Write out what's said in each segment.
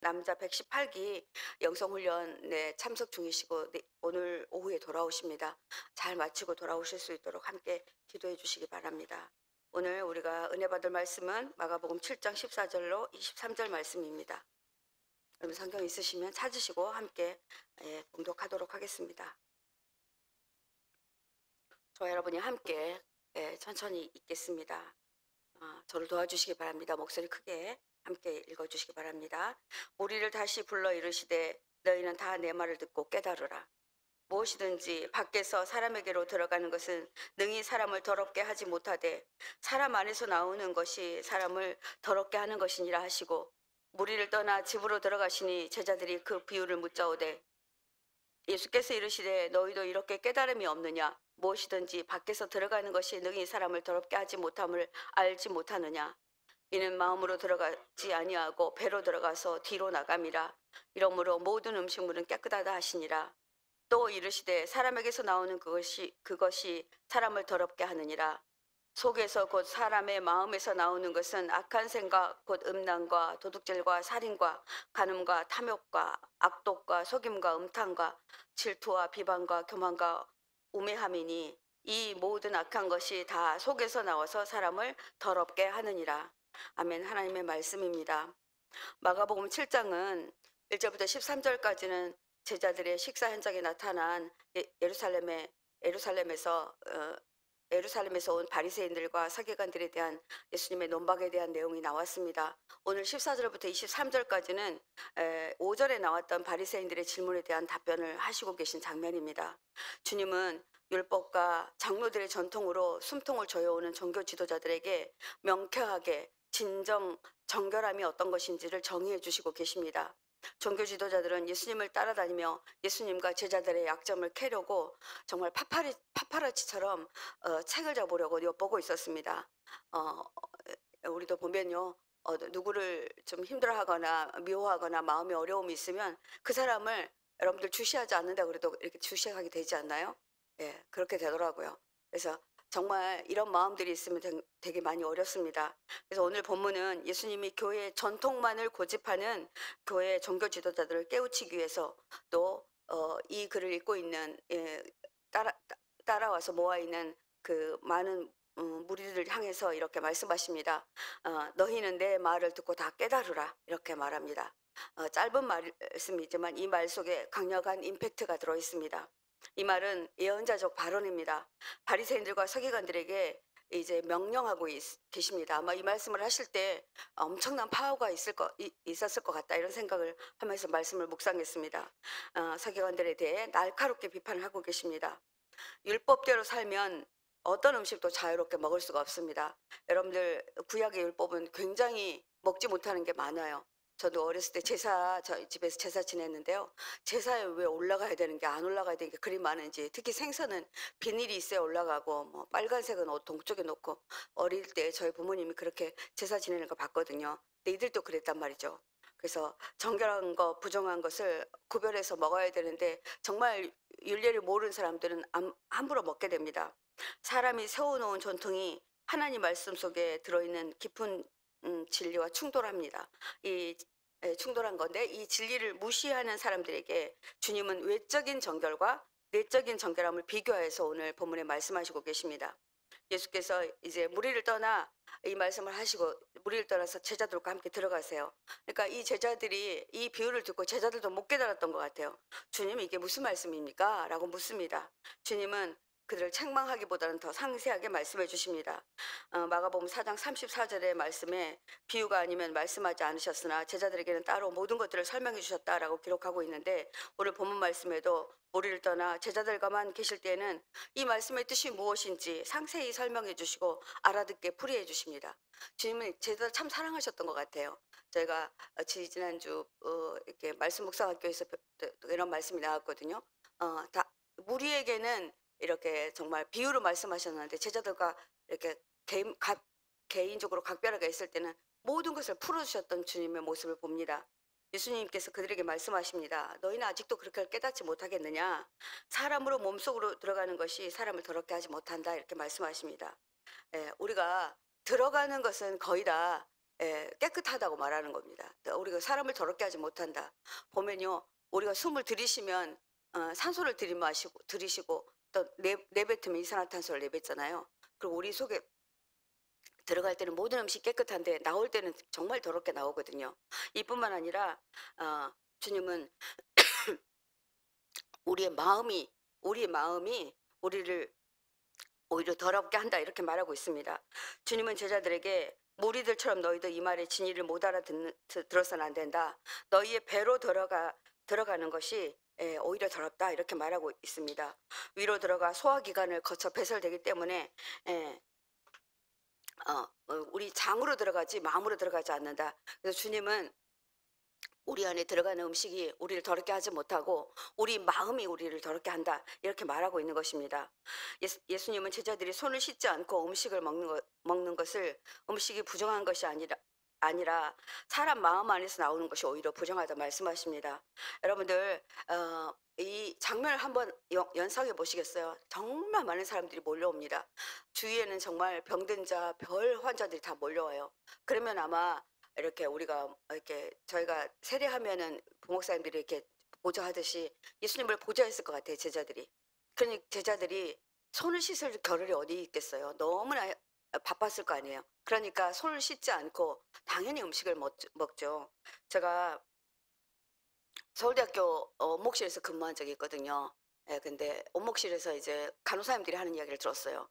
남자 118기 영성훈련에 참석 중이시고 오늘 오후에 돌아오십니다. 잘 마치고 돌아오실 수 있도록 함께 기도해 주시기 바랍니다. 오늘 우리가 은혜 받을 말씀은 마가복음 7장 14절로 23절 말씀입니다. 여러분 성경 있으시면 찾으시고 함께 봉독하도록 하겠습니다. 저와 여러분이 함께 천천히 읽겠습니다. 저를 도와주시기 바랍니다. 목소리 크게 함께 읽어주시기 바랍니다. 우리를 다시 불러 이르시되 너희는 다 내 말을 듣고 깨달으라. 무엇이든지 밖에서 사람에게로 들어가는 것은 능히 사람을 더럽게 하지 못하되 사람 안에서 나오는 것이 사람을 더럽게 하는 것이니라 하시고 무리를 떠나 집으로 들어가시니 제자들이 그 비유를 묻자오되 예수께서 이르시되 너희도 이렇게 깨달음이 없느냐? 무엇이든지 밖에서 들어가는 것이 능히 사람을 더럽게 하지 못함을 알지 못하느냐? 이는 마음으로 들어가지 아니하고 배로 들어가서 뒤로 나감이라. 이러므로 모든 음식물은 깨끗하다 하시니라. 또 이르시되 사람에게서 나오는 그것이 사람을 더럽게 하느니라. 속에서 곧 사람의 마음에서 나오는 것은 악한 생각 곧 음란과 도둑질과 살인과 간음과 탐욕과 악독과 속임과 음탕과 질투와 비방과 교만과 우매함이니 이 모든 악한 것이 다 속에서 나와서 사람을 더럽게 하느니라. 아멘. 하나님의 말씀입니다. 마가복음 7장은 1절부터 13절까지는 제자들의 식사 현장에 나타난 예루살렘에서 온 바리새인들과 서기관들에 대한 예수님의 논박에 대한 내용이 나왔습니다. 오늘 14절부터 23절까지는 5절에 나왔던 바리새인들의 질문에 대한 답변을 하시고 계신 장면입니다. 주님은 율법과 장로들의 전통으로 숨통을 조여오는 종교 지도자들에게 명쾌하게 진정 정결함이 어떤 것인지를 정의해 주시고 계십니다. 종교 지도자들은 예수님을 따라다니며 예수님과 제자들의 약점을 캐려고 정말 파파라치처럼 책을 잡으려고 엿보고 있었습니다. 우리도 보면요, 누구를 좀 힘들어하거나 미워하거나 마음에 어려움이 있으면 그 사람을 여러분들 주시하지 않는다 그래도 이렇게 주시하게 되지 않나요? 예, 그렇게 되더라고요. 그래서 정말 이런 마음들이 있으면 되게 많이 어렵습니다. 그래서 오늘 본문은 예수님이 교회의 전통만을 고집하는 교회 종교 지도자들을 깨우치기 위해서 또 이 글을 읽고 있는 따라와서 모아 있는 그 많은 무리들을 향해서 이렇게 말씀하십니다. 너희는 내 말을 듣고 다 깨달으라 이렇게 말합니다. 짧은 말씀이지만 이 말 속에 강력한 임팩트가 들어 있습니다. 이 말은 예언자적 발언입니다. 바리새인들과 서기관들에게 이제 명령하고 계십니다. 아마 이 말씀을 하실 때 엄청난 파워가 있었을 것 같다 이런 생각을 하면서 말씀을 묵상했습니다. 서기관들에 대해 날카롭게 비판을 하고 계십니다. 율법대로 살면 어떤 음식도 자유롭게 먹을 수가 없습니다. 여러분들 구약의 율법은 굉장히 먹지 못하는 게 많아요. 저도 어렸을 때 저희 집에서 제사 지냈는데요. 제사에 왜 올라가야 되는 게 안 올라가야 되는 게 그리 많은지, 특히 생선은 비닐이 있어야 올라가고 뭐 빨간색은 옷 동쪽에 놓고 어릴 때 저희 부모님이 그렇게 제사 지내는 거 봤거든요. 근데 이들도 그랬단 말이죠. 그래서 정결한 거 부정한 것을 구별해서 먹어야 되는데 정말 윤리를 모르는 사람들은 함부로 먹게 됩니다. 사람이 세워놓은 전통이 하나님 말씀 속에 들어있는 깊은 진리와 충돌합니다. 충돌한 건데 이 진리를 무시하는 사람들에게 주님은 외적인 정결과 내적인 정결함을 비교해서 오늘 본문에 말씀하시고 계십니다. 예수께서 이제 무리를 떠나 이 말씀을 하시고 무리를 떠나서 제자들과 함께 들어가세요. 그러니까 이 제자들이 이 비유를 듣고 제자들도 못 깨달았던 것 같아요. 주님 이게 무슨 말씀입니까? 라고 묻습니다. 주님은 그들을 책망하기보다는 더 상세하게 말씀해 주십니다. 마가복음 4장 34절의 말씀에 비유가 아니면 말씀하지 않으셨으나 제자들에게는 따로 모든 것들을 설명해 주셨다라고 기록하고 있는데 오늘 본문 말씀에도 무리를 떠나 제자들과만 계실 때에는 이 말씀의 뜻이 무엇인지 상세히 설명해 주시고 알아듣게 풀이해 주십니다. 주님은 제자들 참 사랑하셨던 것 같아요. 저희가 지난주 이렇게 말씀 묵상학교에서 이런 말씀이 나왔거든요. 다 무리에게는 이렇게 정말 비유로 말씀하셨는데 제자들과 이렇게 개인적으로 각별하게 있을 때는 모든 것을 풀어주셨던 주님의 모습을 봅니다. 예수님께서 그들에게 말씀하십니다. 너희는 아직도 그렇게 깨닫지 못하겠느냐? 사람으로 몸속으로 들어가는 것이 사람을 더럽게 하지 못한다 이렇게 말씀하십니다. 우리가 들어가는 것은 거의 다 깨끗하다고 말하는 겁니다. 또 우리가 사람을 더럽게 하지 못한다. 보면요. 우리가 숨을 들이쉬면 산소를 들이쉬고 또 내뱉으면 이산화탄소를 내뱉잖아요. 그리고 우리 속에 들어갈 때는 모든 음식 깨끗한데 나올 때는 정말 더럽게 나오거든요. 이뿐만 아니라 주님은 우리의 마음이 우리를 오히려 더럽게 한다 이렇게 말하고 있습니다. 주님은 제자들에게 무리들처럼 너희도 이 말의 진리를 못 알아들어서는 안 된다. 너희의 배로 들어가는 것이 오히려 더럽다 이렇게 말하고 있습니다. 위로 들어가 소화기관을 거쳐 배설되기 때문에 예, 우리 장으로 들어가지 마음으로 들어가지 않는다. 그래서 주님은 우리 안에 들어가는 음식이 우리를 더럽게 하지 못하고 우리 마음이 우리를 더럽게 한다 이렇게 말하고 있는 것입니다. 예수님은 제자들이 손을 씻지 않고 음식을 먹는 것을 음식이 부정한 것이 아니라 사람 마음 안에서 나오는 것이 오히려 부정하다 말씀하십니다. 여러분들 이 장면을 한번 연상해 보시겠어요? 정말 많은 사람들이 몰려옵니다. 주위에는 정말 병든 자, 별 환자들이 다 몰려와요. 그러면 아마 이렇게 우리가 이렇게 저희가 세례하면은 부목사님들이 이렇게 보좌하듯이 예수님을 보좌했을 것 같아요, 제자들이. 그러니 제자들이 손을 씻을 겨를이 어디 있겠어요. 너무나 바빴을 거 아니에요. 그러니까 손을 씻지 않고 당연히 음식을 먹죠. 제가 서울대학교 원목실에서 근무한 적이 있거든요. 예, 근데 원목실에서 이제 간호사님들이 하는 이야기를 들었어요.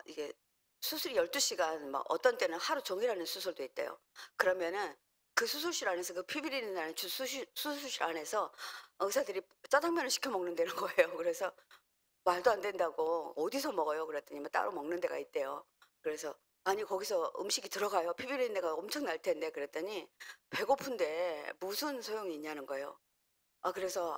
이게 수술이 12시간, 막 어떤 때는 하루 종일 하는 수술도 있대요. 그러면은 그 수술실 안에서 그 피 비리는 나는 수술실 안에서 의사들이 짜장면을 시켜 먹는다는 거예요. 그래서 말도 안 된다고 어디서 먹어요? 그랬더니 뭐 따로 먹는 데가 있대요. 그래서 아니 거기서 음식이 들어가요. 피 비리는 데가 엄청 날 텐데 그랬더니 배고픈데 무슨 소용이 있냐는 거예요. 그래서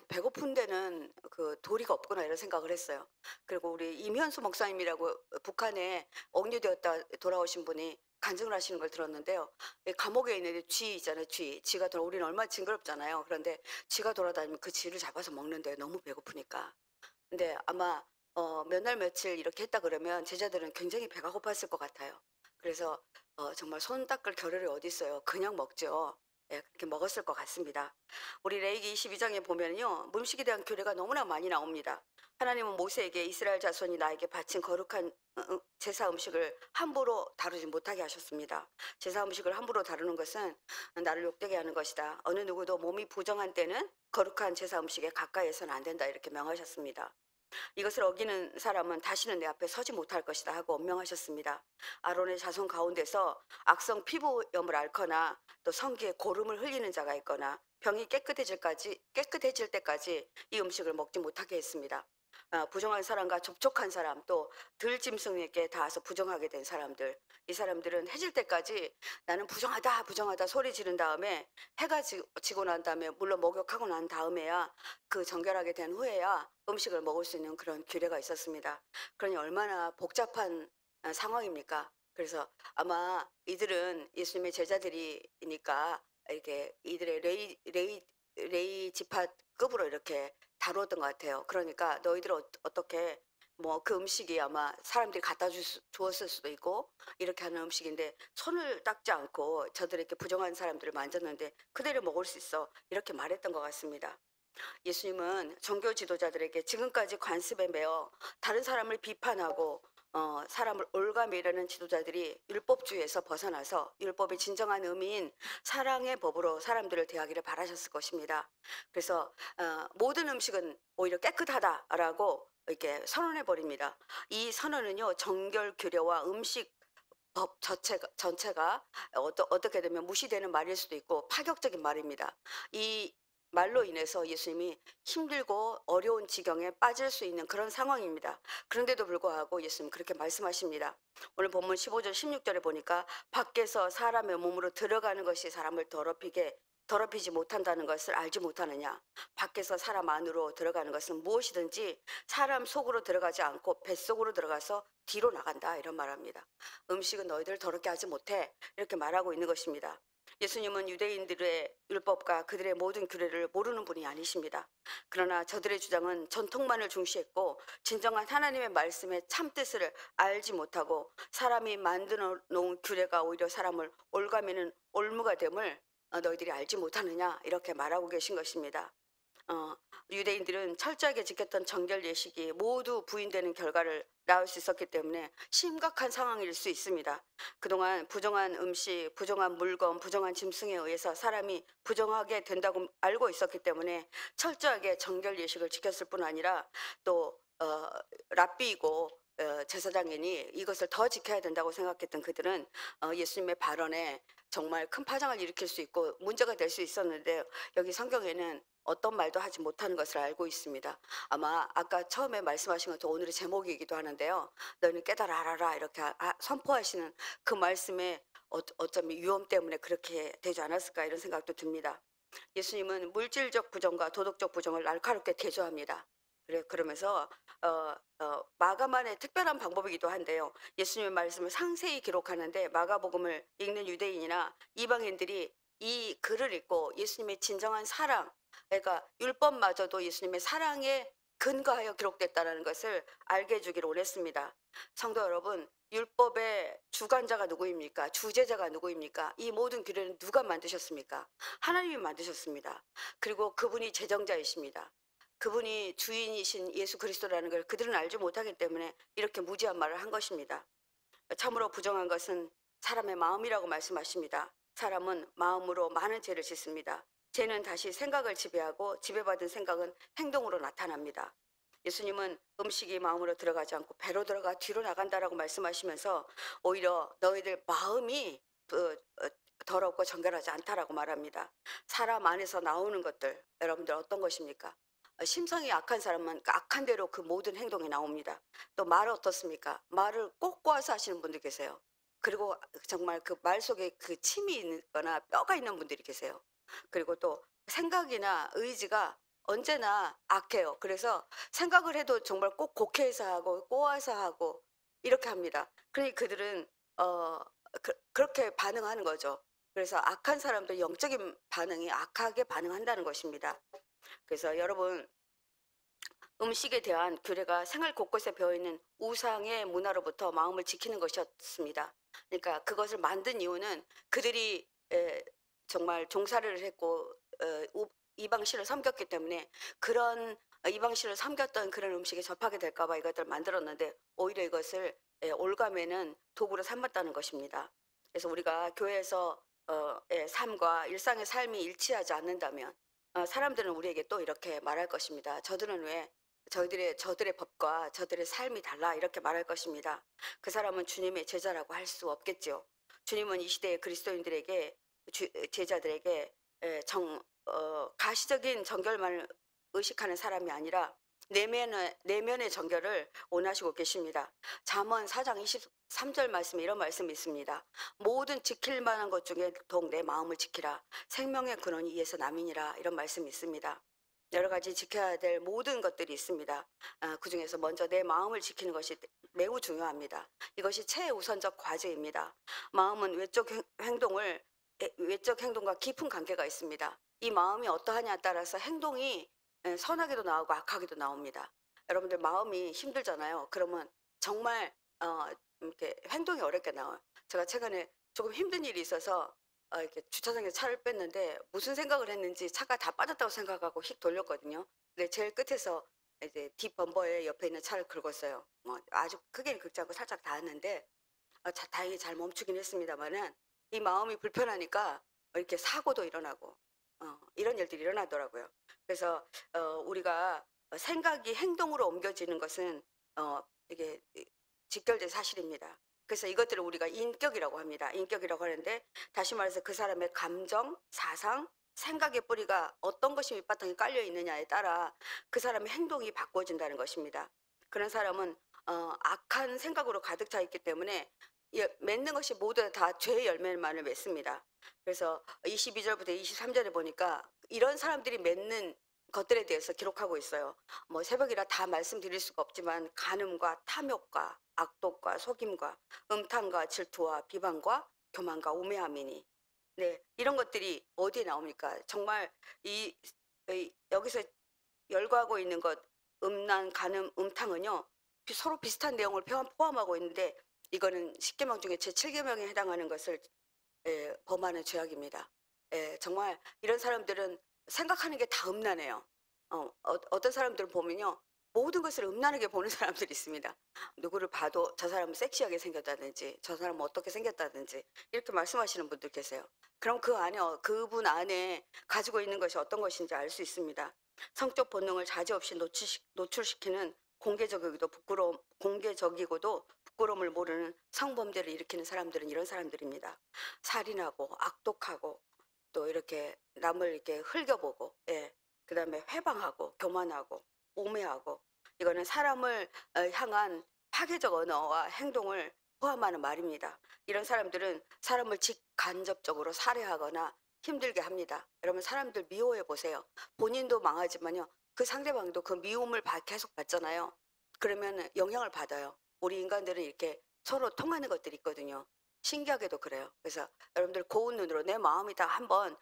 '배고픈 데는 그 도리가 없구나.' 이런 생각을 했어요. 그리고 우리 임현수 목사님이라고 북한에 억류되었다 돌아오신 분이 간증을 하시는 걸 들었는데요. 이 감옥에 있는데 쥐 있잖아요, 쥐. 쥐가 우리는 얼마나 징그럽잖아요. 그런데 쥐가 돌아다니면 그 쥐를 잡아서 먹는대요, 너무 배고프니까. 근데 아마 몇 날 며칠 이렇게 했다 그러면 제자들은 굉장히 배가 고팠을 것 같아요. 그래서 정말 손 닦을 겨를이 어디 있어요. 그냥 먹죠. 예, 그렇게 먹었을 것 같습니다. 우리 레위기 22장에 보면요. 음식에 대한 규례가 너무나 많이 나옵니다. 하나님은 모세에게 이스라엘 자손이 나에게 바친 거룩한 제사 음식을 함부로 다루지 못하게 하셨습니다. 제사 음식을 함부로 다루는 것은 나를 욕되게 하는 것이다. 어느 누구도 몸이 부정한 때는 거룩한 제사 음식에 가까이해서는 안 된다. 이렇게 명하셨습니다. 이것을 어기는 사람은 다시는 내 앞에 서지 못할 것이다 하고 엄명하셨습니다. 아론의 자손 가운데서 악성 피부염을 앓거나 또 성기에 고름을 흘리는 자가 있거나 병이 깨끗해질 때까지 이 음식을 먹지 못하게 했습니다. 부정한 사람과 접촉한 사람 또 들짐승에게 닿아서 부정하게 된 사람들, 이 사람들은 해질 때까지 나는 부정하다 부정하다 소리 지른 다음에 해가 지고 난 다음에 물론 목욕하고 난 다음에야 그 정결하게 된 후에야 음식을 먹을 수 있는 그런 규례가 있었습니다. 그러니 얼마나 복잡한 상황입니까? 그래서 아마 이들은 예수님의 제자들이니까 이렇게 이들의 레이 지파급으로 이렇게 다루었던 것 같아요. 그러니까 너희들 어떻게 뭐 그 음식이 아마 사람들이 주었을 수도 있고 이렇게 하는 음식인데 손을 닦지 않고 저들에게 부정한 사람들을 만졌는데 그대로 먹을 수 있어 이렇게 말했던 것 같습니다. 예수님은 종교 지도자들에게 지금까지 관습에 매어 다른 사람을 비판하고 사람을 올가매려는 지도자들이 율법주의에서 벗어나서 율법의 진정한 의미인 사랑의 법으로 사람들을 대하기를 바라셨을 것입니다. 그래서 모든 음식은 오히려 깨끗하다라고 이렇게 선언해 버립니다. 이 선언은요 정결 규례와 음식 법 전체가 어떻게 되면 무시되는 말일 수도 있고 파격적인 말입니다. 이 말로 인해서 예수님이 힘들고 어려운 지경에 빠질 수 있는 그런 상황입니다. 그런데도 불구하고 예수님 그렇게 말씀하십니다. 오늘 본문 15절 16절에 보니까 밖에서 사람의 몸으로 들어가는 것이 사람을 더럽히지 못한다는 것을 알지 못하느냐. 밖에서 사람 안으로 들어가는 것은 무엇이든지 사람 속으로 들어가지 않고 뱃속으로 들어가서 뒤로 나간다 이런 말합니다. 음식은 너희들 더럽게 하지 못해 이렇게 말하고 있는 것입니다. 예수님은 유대인들의 율법과 그들의 모든 규례를 모르는 분이 아니십니다. 그러나 저들의 주장은 전통만을 중시했고 진정한 하나님의 말씀의 참뜻을 알지 못하고 사람이 만들어 놓은 규례가 오히려 사람을 올가매는 올무가 됨을 너희들이 알지 못하느냐 이렇게 말하고 계신 것입니다. 어, 유대인들은 철저하게 지켰던 정결 예식이 모두 부인되는 결과를 낳을 수 있었기 때문에 심각한 상황일 수 있습니다. 그동안 부정한 음식, 부정한 물건, 부정한 짐승에 의해서 사람이 부정하게 된다고 알고 있었기 때문에 철저하게 정결 예식을 지켰을 뿐 아니라 또 랍비이고 제사장이니 이것을 더 지켜야 된다고 생각했던 그들은 예수님의 발언에 정말 큰 파장을 일으킬 수 있고 문제가 될 수 있었는데 여기 성경에는 어떤 말도 하지 못하는 것을 알고 있습니다. 아마 아까 처음에 말씀하신 것도 오늘의 제목이기도 하는데요. 너희는 깨달아 알아라 이렇게 선포하시는 그 말씀에 어쩜 위험 때문에 그렇게 되지 않았을까 이런 생각도 듭니다. 예수님은 물질적 부정과 도덕적 부정을 날카롭게 대조합니다. 그러면서 마가만의 특별한 방법이기도 한데요. 예수님의 말씀을 상세히 기록하는데 마가복음을 읽는 유대인이나 이방인들이 이 글을 읽고 예수님의 진정한 사랑, 그러니까 율법마저도 예수님의 사랑에 근거하여 기록됐다는 것을 알게 해주기를 원했습니다. 성도 여러분, 율법의 주관자가 누구입니까? 주제자가 누구입니까? 이 모든 규례는 누가 만드셨습니까? 하나님이 만드셨습니다. 그리고 그분이 제정자이십니다. 그분이 주인이신 예수 그리스도라는 걸 그들은 알지 못하기 때문에 이렇게 무지한 말을 한 것입니다. 참으로 부정한 것은 사람의 마음이라고 말씀하십니다. 사람은 마음으로 많은 죄를 짓습니다. 죄는 다시 생각을 지배하고 지배받은 생각은 행동으로 나타납니다. 예수님은 음식이 마음으로 들어가지 않고 배로 들어가 뒤로 나간다라고 말씀하시면서 오히려 너희들 마음이 더럽고 정결하지 않다라고 말합니다. 사람 안에서 나오는 것들 여러분들 어떤 것입니까? 심성이 악한 사람은 그 악한 대로 그 모든 행동이 나옵니다. 또 말 어떻습니까? 말을 꼭 꼬아서 하시는 분들 계세요. 그리고 정말 그 말 속에 그 침이 있거나 뼈가 있는 분들이 계세요. 그리고 또 생각이나 의지가 언제나 악해요. 그래서 생각을 해도 정말 꼭 곡해서 하고 꼬아서 하고 이렇게 합니다. 그러니 그들은 그렇게 반응하는 거죠. 그래서 악한 사람도 영적인 반응이 악하게 반응한다는 것입니다. 그래서 여러분 음식에 대한 규례가 생활 곳곳에 배어있는 우상의 문화로부터 마음을 지키는 것이었습니다. 그러니까 그것을 만든 이유는 그들이 정말 종살이를 했고 이방신을 섬겼기 때문에 그런 이방신을 섬겼던 그런 음식에 접하게 될까 봐 이것들을 만들었는데 오히려 이것을 올가매는 도구로 삼았다는 것입니다. 그래서 우리가 교회에서 삶과 일상의 삶이 일치하지 않는다면 사람들은 우리에게 또 이렇게 말할 것입니다. 저들은 왜 저들의 법과 저들의 삶이 달라 이렇게 말할 것입니다. 그 사람은 주님의 제자라고 할 수 없겠지요. 주님은 이 시대의 그리스도인들에게 제자들에게 가시적인 정결만을 의식하는 사람이 아니라 내면의 정결을 원하시고 계십니다. 잠언 4장 23절 말씀에 이런 말씀이 있습니다. 모든 지킬 만한 것 중에 더욱 내 마음을 지키라. 생명의 근원이 이에서 남이니라. 이런 말씀이 있습니다. 여러 가지 지켜야 될 모든 것들이 있습니다. 그중에서 먼저 내 마음을 지키는 것이 매우 중요합니다. 이것이 최우선적 과제입니다. 마음은 외적 행동과 깊은 관계가 있습니다. 이 마음이 어떠하냐에 따라서 행동이 선하게도 나오고 악하게도 나옵니다. 여러분들 마음이 힘들잖아요. 그러면 정말 이렇게 행동이 어렵게 나와요. 제가 최근에 조금 힘든 일이 있어서 이렇게 주차장에 차를 뺐는데 무슨 생각을 했는지 차가 다 빠졌다고 생각하고 휙 돌렸거든요. 근데 제일 끝에서 이제 뒷 범퍼에 옆에 있는 차를 긁었어요. 뭐 아주 크게는 긁지 않고 살짝 닿았는데 다행히 잘 멈추긴 했습니다만은 이 마음이 불편하니까 이렇게 사고도 일어나고 이런 일들이 일어나더라고요. 그래서 우리가 생각이 행동으로 옮겨지는 것은 이게 직결된 사실입니다. 그래서 이것들을 우리가 인격이라고 합니다. 인격이라고 하는데 다시 말해서 그 사람의 감정, 사상, 생각의 뿌리가 어떤 것이 밑바탕에 깔려 있느냐에 따라 그 사람의 행동이 바꿔진다는 것입니다. 그런 사람은 악한 생각으로 가득 차 있기 때문에 맺는 것이 모두 다 죄의 열매만을 맺습니다. 그래서 22절부터 23절에 보니까 이런 사람들이 맺는 것들에 대해서 기록하고 있어요. 뭐 새벽이라 다 말씀드릴 수가 없지만 간음과 탐욕과 악독과 속임과 음탕과 질투와 비방과 교만과 우매함이니 네. 이런 것들이 어디에 나옵니까? 정말 이 여기서 열거하고 있는 것 음란, 간음, 음탕은요. 서로 비슷한 내용을 포함하고 있는데 이거는 10 계명 중에 제7 계명에 해당하는 것을 범하는 죄악입니다. 정말 이런 사람들은 생각하는 게 다 음란해요. 어떤 사람들을 보면요. 모든 것을 음란하게 보는 사람들이 있습니다. 누구를 봐도 저 사람은 섹시하게 생겼다든지 저 사람은 어떻게 생겼다든지 이렇게 말씀하시는 분들 계세요. 그럼 그 안에 그분 안에 가지고 있는 것이 어떤 것인지 알 수 있습니다. 성적 본능을 자제없이 노출시키는 공개적이고도 부끄러움을 모르는 성범죄를 일으키는 사람들은 이런 사람들입니다. 살인하고 악독하고 또 이렇게 남을 이렇게 흘겨보고, 그다음에 회방하고 교만하고 오매하고, 이거는 사람을 향한 파괴적 언어와 행동을 포함하는 말입니다. 이런 사람들은 사람을 직간접적으로 살해하거나 힘들게 합니다. 여러분 사람들 미워해 보세요. 본인도 망하지만요. 그 상대방도 그 미움을 계속 받잖아요. 그러면 영향을 받아요. 우리 인간들은 이렇게 서로 통하는 것들이 있거든요. 신기하게도 그래요. 그래서 여러분들 고운 눈으로 내 마음이 다 한번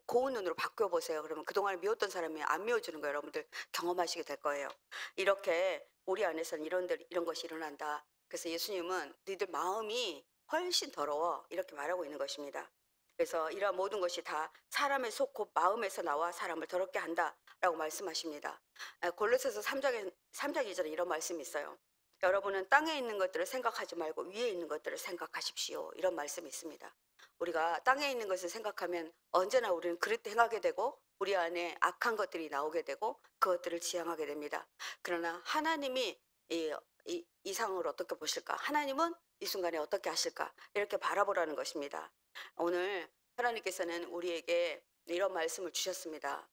고운 눈으로 바꿔보세요. 그러면 그동안 미웠던 사람이 안 미워지는 거 여러분들 경험하시게 될 거예요. 이렇게 우리 안에서는 이런 것이 일어난다. 그래서 예수님은 너희들 마음이 훨씬 더러워 이렇게 말하고 있는 것입니다. 그래서 이러한 모든 것이 다 사람의 속 곧 마음에서 나와 사람을 더럽게 한다라고 말씀하십니다. 골로새서 3장 2절에 이런 말씀이 있어요. 여러분은 땅에 있는 것들을 생각하지 말고 위에 있는 것들을 생각하십시오. 이런 말씀이 있습니다. 우리가 땅에 있는 것을 생각하면 언제나 우리는 그릇 행하게 되고 우리 안에 악한 것들이 나오게 되고 그것들을 지향하게 됩니다. 그러나 하나님이 이 상황을 어떻게 보실까? 하나님은 이 순간에 어떻게 하실까? 이렇게 바라보라는 것입니다. 오늘 하나님께서는 우리에게 이런 말씀을 주셨습니다.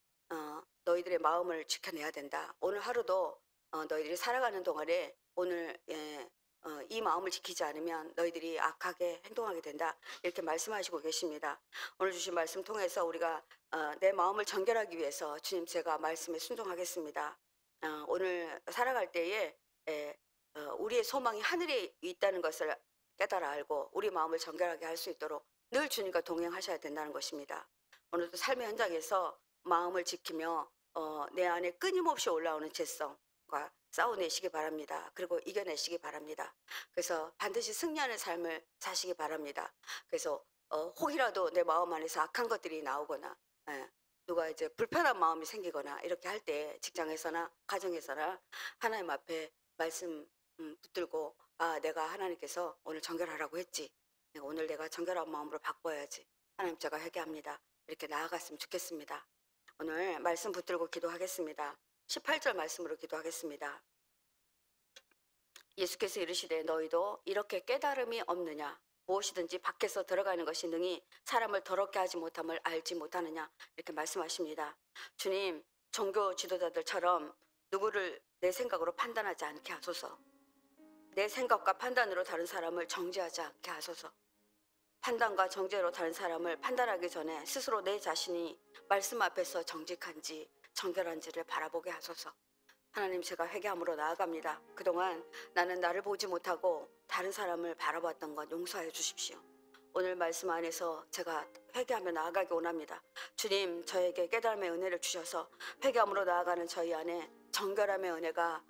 너희들의 마음을 지켜내야 된다. 오늘 하루도 너희들이 살아가는 동안에 오늘 이 마음을 지키지 않으면 너희들이 악하게 행동하게 된다. 이렇게 말씀하시고 계십니다. 오늘 주신 말씀 통해서 우리가 내 마음을 정결하기 위해서 주님 제가 말씀에 순종하겠습니다. 오늘 살아갈 때에 우리의 소망이 하늘에 있다는 것을 깨달아 알고 우리 마음을 정결하게 할 수 있도록 늘 주님과 동행하셔야 된다는 것입니다. 오늘도 삶의 현장에서 마음을 지키며 내 안에 끊임없이 올라오는 죄성과 싸워내시기 바랍니다. 그리고 이겨내시기 바랍니다. 그래서 반드시 승리하는 삶을 사시기 바랍니다. 그래서 혹이라도 내 마음 안에서 악한 것들이 나오거나 누가 이제 불편한 마음이 생기거나 이렇게 할 때 직장에서나 가정에서나 하나님 앞에 말씀 붙들고 내가 하나님께서 오늘 정결하라고 했지. 오늘 내가 정결한 마음으로 바꿔야지. 하나님 제가 회개합니다. 이렇게 나아갔으면 좋겠습니다. 오늘 말씀 붙들고 기도하겠습니다. 18절 말씀으로 기도하겠습니다. 예수께서 이르시되 너희도 이렇게 깨달음이 없느냐? 무엇이든지 밖에서 들어가는 것이 능히 사람을 더럽게 하지 못함을 알지 못하느냐? 이렇게 말씀하십니다. 주님, 종교 지도자들처럼 누구를 내 생각으로 판단하지 않게 하소서. 내 생각과 판단으로 다른 사람을 정죄하지 않게 하소서. 판단과 정죄로 다른 사람을 판단하기 전에 스스로 내 자신이 말씀 앞에서 정직한지 정결한지를 바라보게 하소서. 하나님 제가 회개함으로 나아갑니다. 그동안 나는 나를 보지 못하고 다른 사람을 바라봤던 것 용서해 주십시오. 오늘 말씀 안에서 제가 회개하며 나아가기 원합니다. 주님 저에게 깨달음의 은혜를 주셔서 회개함으로 나아가는 저희 안에 정결함의 은혜가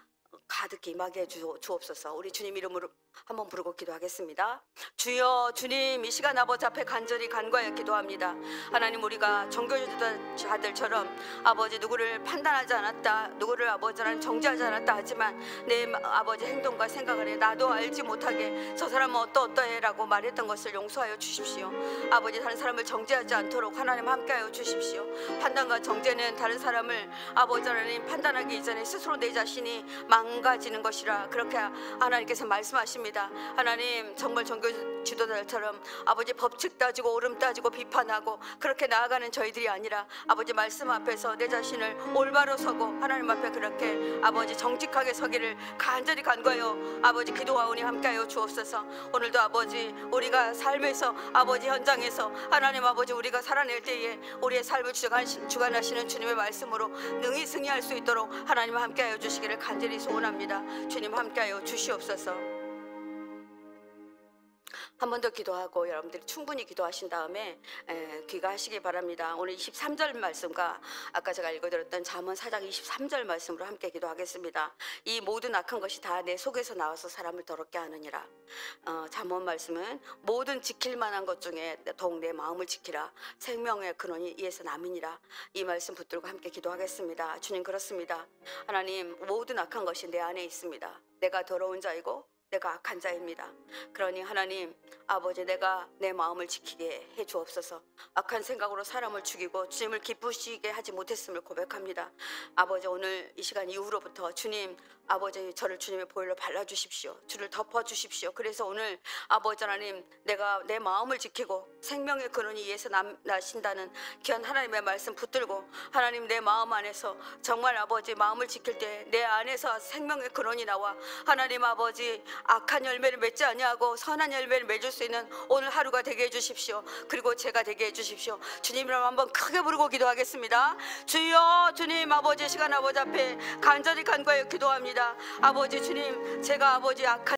가득히 임하게 주옵소서. 우리 주님 이름으로 한번 부르고 기도하겠습니다. 주여, 주님 이 시간 아버지 앞에 간절히 간과하여 기도합니다. 하나님 우리가 종교지도자들처럼 아버지 누구를 판단하지 않았다, 누구를 아버지 하나님 정죄하지 않았다 하지만 내 아버지 행동과 생각을 해 나도 알지 못하게 저 사람은 어떠해라고 말했던 것을 용서하여 주십시오. 아버지 다른 사람을 정죄하지 않도록 하나님 함께하여 주십시오. 판단과 정죄는 다른 사람을 아버지 하나님 판단하기 이전에 스스로 내 자신이 망가지는 것이라 그렇게 하나님께서 말씀하십니다. 하나님 정말 종교 지도자들처럼 아버지 법칙 따지고 옳음 따지고 비판하고 그렇게 나아가는 저희들이 아니라 아버지 말씀 앞에서 내 자신을 올바로 서고 하나님 앞에 그렇게 아버지 정직하게 서기를 간절히 간과하여 아버지 기도하오니 함께하여 주옵소서. 오늘도 아버지 우리가 삶에서 아버지 현장에서 하나님 아버지 우리가 살아낼 때에 우리의 삶을 주관하시는 주님의 말씀으로 능히 승리할 수 있도록 하나님 함께하여 주시기를 간절히 소원합니다. 주님 함께하여 주시옵소서. 한 번 더 기도하고 여러분들이 충분히 기도하신 다음에 귀가하시기 바랍니다. 오늘 23절 말씀과 아까 제가 읽어드렸던 잠언 4장 23절 말씀으로 함께 기도하겠습니다. 이 모든 악한 것이 다 내 속에서 나와서 사람을 더럽게 하느니라. 잠언 말씀은 모든 지킬 만한 것 중에 더욱 내 마음을 지키라. 생명의 근원이 이에서 남이니라. 이 말씀 붙들고 함께 기도하겠습니다. 주님, 그렇습니다. 하나님, 모든 악한 것이 내 안에 있습니다. 내가 더러운 자이고 내가 악한 자입니다. 그러니 하나님 아버지, 내가 내 마음을 지키게 해 주옵소서. 악한 생각으로 사람을 죽이고 주님을 기쁘시게 하지 못했음을 고백합니다. 아버지, 오늘 이 시간 이후로부터 주님 아버지, 저를 주님의 보혈로 발라주십시오. 주를 덮어주십시오. 그래서 오늘 아버지 하나님, 내가 내 마음을 지키고 생명의 근원이 이에서 나신다는 귀한 하나님의 말씀 붙들고 하나님, 내 마음 안에서 정말 아버지 마음을 지킬 때 내 안에서 생명의 근원이 나와 하나님 아버지 악한 열매를 맺지 아니하고 선한 열매를 맺을 수 있는 오늘 하루가 되게 해주십시오. 그리고 제가 되게 해주십시오. 주님이랑 한번 크게 부르고 기도하겠습니다. 주여, 주님 아버지, 시간 아버지 앞에 간절히 간과해 기도합니다. 아버지 주님, 제가 아버지 악한